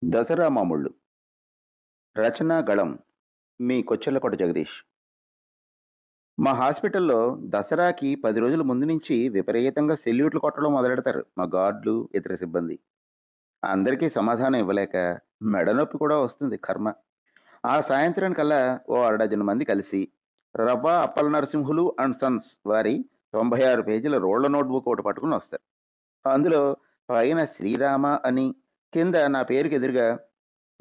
దసరా మామూళ్ళు. రచన గళం మీ కొచ్చెలకోట జగదీష్. మా హాస్పిటల్‌లో దసరాకి 10 రోజుల ముందు నుంచి విపరీతంగా సెల్యూట్లు కొట్టడం మొదలెడతారు మా గార్డ్‌లు, ఇతర సిబ్బంది. అందరికీ సమాధానం ఇవ్వలేక మెడ నొప్పి కూడా వస్తుంది కర్మ. ఆ సాయంత్రానికల్లా ఓ అరడజను మంది కలిసి రవ్వ అప్పల నరసింహులు అండ్ సన్స్ వారి 96 పేజీల రోళ్ళ నోట్‌బుక్ ఒకటి పట్టుకొని వస్తారు. అందులో పైన శ్రీరామ అని, కింద నా పేరుకి ఎదురుగా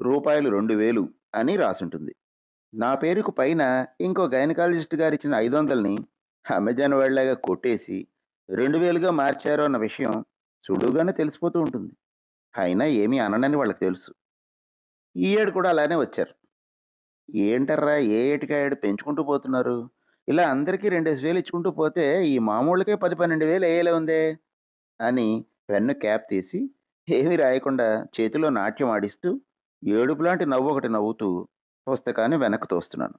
రూపాయలు 2000 అని రాసుంటుంది. నా పేరుకు పైన ఇంకో గైనకాలజిస్ట్ గారిచ్చిన 500ని అమెజాన్ వాళ్ళలాగా కొట్టేసి 2000గా మార్చారు అన్న విషయం సులువుగానే తెలిసిపోతూ ఉంటుంది. అయినా ఏమీ అననని వాళ్ళకి తెలుసు. ఈ ఏడు కూడా అలానే వచ్చారు. ఏంటర్రా ఏ ఏటికి ఆ ఏడు పెంచుకుంటూ పోతున్నారు. ఇలా అందరికీ 2,000 ఇచ్చుకుంటూ పోతే ఈ మామూళ్ళకే 10, 12,000 అయ్యేలా ఉందే అని పెన్ను క్యాప్ తీసి ఏమీ రాయకుండా చేతిలో నాట్యం ఆడిస్తూ ఏడుపులాంటి నవ్వు ఒకటి నవ్వుతూ పుస్తకాన్ని వెనక్కి తోస్తున్నాను.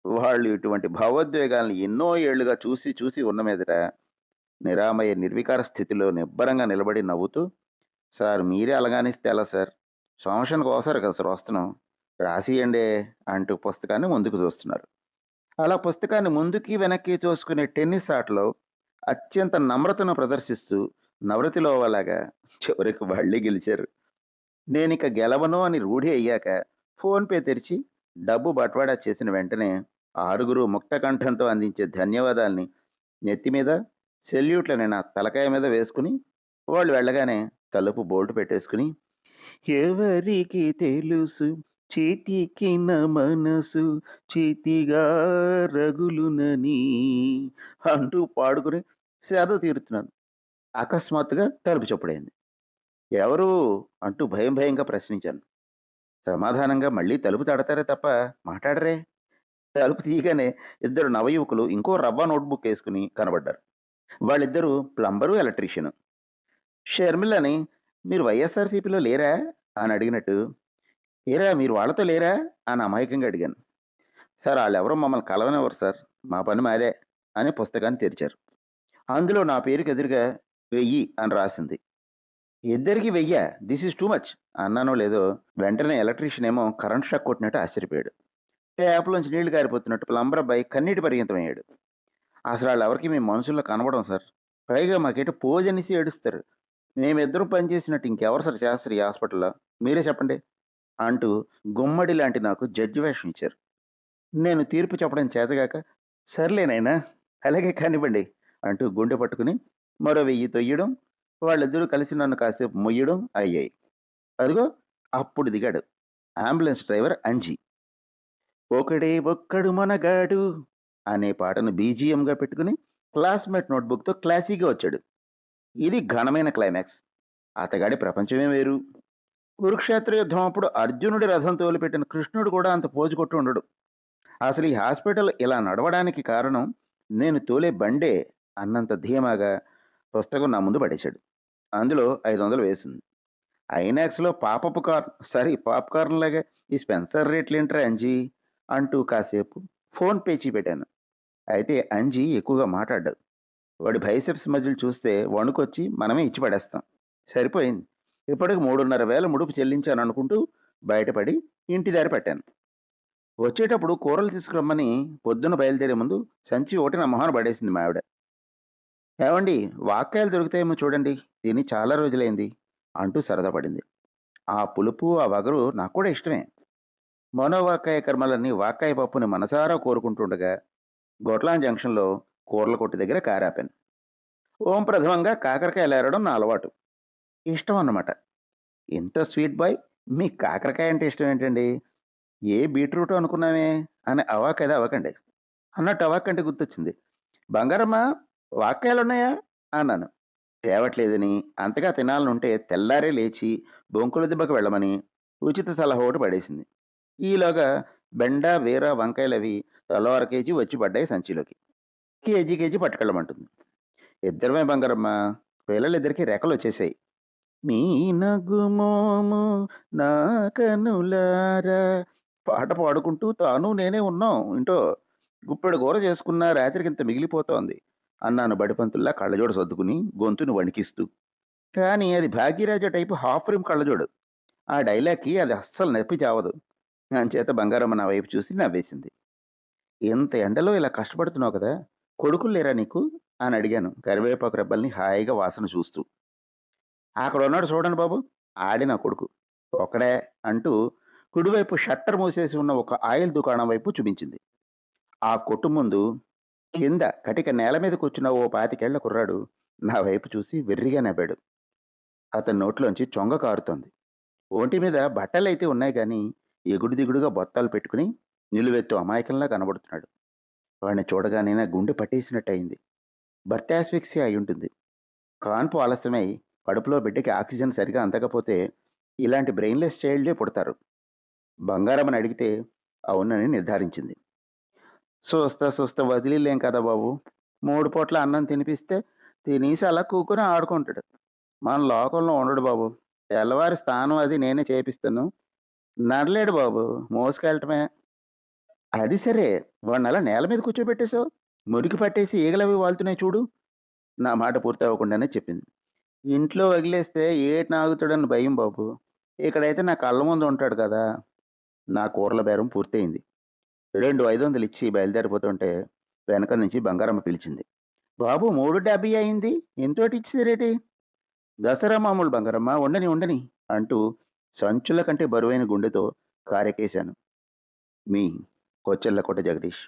వాళ్ళు ఇటువంటి భావోద్వేగాల్ని ఎన్నో ఏళ్లుగా చూసి చూసి ఉన్న మీదట నిరామయ నిర్వికార స్థితిలో నిబ్బరంగా నిలబడి నవ్వుతూ, "సార్ మీరే అలగానిస్తే ఎలా సార్? సంవత్సరానికి ఓసారి కదా సార్ వస్తున్నాం. రాసియండే" అంటూ పుస్తకాన్ని ముందుకు తోస్తున్నారు. అలా పుస్తకాన్ని ముందుకి, వెనక్కి తోసుకునే టెన్నిస్ ఆటలో అత్యంత నమ్రతను ప్రదర్శిస్తూ నవరతిలోవలాగా చివరికి వాళ్ళే గెలిచారు. నేనిక గెలవను అని రూఢి అయ్యాక ఫోన్‌పే తెరిచి డబ్బు బట్వాడా చేసిన వెంటనే ఆరుగురు ముక్తకంఠంతో అందించే ధన్యవాదాల్ని నెత్తి మీద, సెల్యూట్లని నా తలకాయ మీద వేసుకుని, వాళ్ళు వెళ్ళగానే తలుపు బోల్ట్ పెట్టేసుకుని, ఎవరికి తెలుసు చేతికిన మనసు చేతిగా రగులునని అంటూ పాడుకుని సేద తీరుతున్నాను. అకస్మాత్తుగా తలుపు చప్పుడైంది. ఎవరు అంటూ భయం భయంగా ప్రశ్నించాను. సమాధానంగా మళ్ళీ తలుపు తడతారే తప్ప మాటాడరే. తలుపు తీయగానే ఇద్దరు నవయువకులు ఇంకో రవ్వ నోట్‌బుక్ ఏసుకుని కనబడ్డారు. వాళ్ళిద్దరూ ప్లంబరు, ఎలక్ట్రీషియను. షర్మిలని "మీరు వైఎస్ఆర్‌సీపీలో లేరా?" అని అడిగినట్టు, "ఏరా మీరు వాళ్ళతో లేరా?" అని అమాయకంగా అడిగాను. "సార్ ఆళ్ళెవరూ మమ్మల్ని కలవనివ్వరు సార్. మా పని మాదే" అని పుస్తకాన్ని తెరిచారు. అందులో నా పేరుకి ఎదురుగా 1000 అని రాసింది. ఇద్దరికీ వెయ్యా? దిస్ ఈజ్ టూ మచ్ అన్నానో లేదో వెంటనే ఎలక్ట్రీషియన్ ఏమో కరెంట్ షాక్ కొట్టినట్టు ఆశ్చర్యపోయాడు. ట్యాప్‌లోంచి నీళ్లు కారిపోతున్నట్టు ప్లంబర్ అబ్బాయి కన్నీటి పర్యంతమయ్యాడు. అసలాళ్ళెవరికీ మేము మనుషుల్లా కనబడం సార్. పైగా మాకేంటో పోజనేసి ఏడుస్తారు. మేమిద్దరం పనిచేసినట్టు ఇంకెవరు సార్ చేస్తారు ఈ హాస్పిటల్‌లో? మీరే చెప్పండి అంటూ గుమ్మడి లాంటి నాకు జడ్జి వేషం ఇచ్చారు. నేను తీర్పు చెప్పడం చేతగాక, సర్లే నాయనా అలాగే కానివ్వండి అంటూ గుండె పట్టుకుని మరో 1000 తొయ్యడం, వాళ్ళిద్దరూ కలిసి నన్ను కాసేపు మొయ్యడం అయ్యాయి. అదిగో అప్పుడు దిగాడు అంబులెన్స్ డ్రైవర్ అంజి. "ఒకడే ఒక్కడు మనగాడు" అనే పాటను బీజీఎంగా పెట్టుకుని క్లాస్‌మేట్ నోట్‌బుక్‌తో క్లాసీగా వచ్చాడు. ఇది ఘనమైన క్లైమాక్స్. అతగాడి ప్రపంచమే వేరు. కురుక్షేత్ర యుద్ధం అప్పుడు అర్జునుడి రథం తోలిపెట్టిన కృష్ణుడు కూడా అంత పోజు కొట్టి ఉండడు. అసలు ఈ హాస్పిటల్ ఇలా నడవడానికి కారణం నేను తోలే బండే అన్నంత ధీమాగా పుస్తకం నా ముందు పడేశాడు. అందులో 500 వేసింది. ఐనాక్స్‌లో పాప్‌కార్న్ లాగా ఈ స్పెన్సర్ రేట్లేంట్రా అంజీ అంటూ కాసేపు ఫోన్ పేచీ పెట్టాను. అయితే అంజీ ఎక్కువగా మాటాడ్డు. వాడి బైసెప్స్ మజిల్ చూస్తే వణుకొచ్చి మనమే ఇచ్చి పడేస్తాం. సరిపోయింది. ఇప్పటికి 3,500 ముడుపు చెల్లించాననుకుంటూ బయటపడి ఇంటి దారి పట్టాను. వచ్చేటప్పుడు కూరలు తీసుకురమ్మని పొద్దున్న బయలుదేరే ముందు సంచి ఒకటి నా మొహాన పడేసింది మా ఆవిడ. "ఏవండీ వాక్కాయలు దొరుకుతాయేమో చూడండి. తిని చాలా రోజులైంది" అంటూ సరదా పడింది. ఆ పులుపు, ఆ వగరు నాకు కూడా ఇష్టమే. మనోవాక్కాయ కర్మలన్నీ వాక్కాయ పప్పుని మనసారా కోరుకుంటుండగా గొట్లాం జంక్షన్‌లో కూరల కొట్టు దగ్గర కారాపాను. ఓం ప్రథమంగా కాకరకాయలేరడం నా అలవాటు. ఇష్టం అన్నమాట. "ఇంత స్వీట్ బాయ్ మీకు కాకరకాయ అంటే ఇష్టం ఏంటండి? ఏ బీట్రూటో అనుకున్నామే" అని అవాక్కది అవ్వకండి. అన్నట్టు అవాక్కంటే గుర్తొచ్చింది. "బంగారమ్మా వాక్కాయలున్నాయా?" అన్నాను. తేవట్లేదని, అంతగా తినాలనుంటే తెల్లారే లేచి బొంకుల దిబ్బకి వెళ్ళమని ఉచిత సలహా ఒకటి పడేసింది. ఈలోగా బెండ, బీర, వంకాయలవి తలో అర కేజీ వచ్చి పడ్డాయి సంచిలోకి. KG KG పట్టుకెళ్ళమంటుంది. ఇద్దరమే బంగారమ్మా. పిల్లలిద్దరికీ రెక్కలొచ్చేశాయి. "మీ నగుమోము నా కనులారా" పాట పాడుకుంటూ తాను నేనే ఉన్నాం ఇంటో. "గుప్పెడు కూర చేసుకున్నా రాత్రికింత మిగిలిపోతోంది" అన్నాను బడిపంతుల్లా కళ్ళజోడు సర్దుకుని గొంతుని వణికిస్తూ. కానీ అది భాగ్యరాజ టైపు హాఫ్ రిమ్ కళ్ళజోడు. ఆ డైలాగ్‌కి అది అస్సలు నొప్పి చావదు. అంచేత బంగారమ్మ నా వైపు చూసి నవ్వేసింది. "ఇంత ఎండలో ఇలా కష్టపడుతున్నావు కదా! కొడుకులు లేరా నీకు?" అని అడిగాను కరివేపాకు రెబ్బల్ని హాయిగా వాసన చూస్తూ. "అక్కడున్నాడు చూడండి బాబు, ఆడే నా కొడుకు. ఒక్కడే" అంటూ కుడివైపు షట్టర్ మూసేసి ఉన్న ఒక ఆయిల్ దుకాణం వైపు చూపించింది. ఆ కొట్టు ముందు కింద కటిక నేల మీద కూర్చున్న ఓ 25 కుర్రాడు నా వైపు చూసి వెర్రిగా నవ్వాడు. అతని నోట్లోంచి చొంగ కారుతోంది. ఒంటి మీద బట్టలైతే ఉన్నాయి గానీ, ఎగుడు దిగుడుగా బొత్తాలు పెట్టుకుని, నిలువెత్తు అమాయకంలా కనబడుతున్నాడు. వాడిని చూడగానే నా గుండె పట్టేసినట్టయింది. బర్తాస్ఫిక్సియా అయ్యుంటుంది. కాన్పు ఆలస్యమై, కడుపులో బిడ్డకి ఆక్సిజన్ సరిగా అందకపోతే, ఇలాంటి బ్రెయిన్‌లెస్ చైల్డే పుడతారు. బంగారమని అడిగితే, అవునని నిర్ధారించింది. చూస్తా చూస్తా వదిలేయలేం కదా బాబు! 3 పూట్ల అన్నం తినిపిస్తే, తినేసి అలా కూకొని ఆడుకుంటాడు. మన లోకంలో ఉండడు బాబు. తెల్లవారి స్నానం అది నేనే చేపిస్తాను. నడలేడు బాబు. మోసుకెళ్ళటమే. అది సరే. వాడినలా నేల మీద కూర్చోబెట్టేసావు. మురికి పట్టేసి ఈగలవి వాలుతున్నాయి చూడు. నా మాట పూర్తవ్వకుండానే చెప్పింది. ఇంట్లో వదిలేస్తే ఏటి నాగుతాడని భయం బాబు. ఇక్కడైతే నా కళ్ళ ముందు ఉంటాడు కదా! నా కూరల బేరం పూర్తయింది. 2 500 ఇచ్చి బయలుదేరిపోతుంటే వెనక నుంచి బంగారమ్మ పిలిచింది. బాబు 3.70 అయింది. ఇంతోటి ఇచ్చేసారేటి? దసరా మామూలు బంగారమ్మ ఉండని ఉండని అంటూ సంచుల కంటే బరువైన గుండెతో కారెక్కేశాను. మీ కొచ్చెర్లకోట జగదీష్.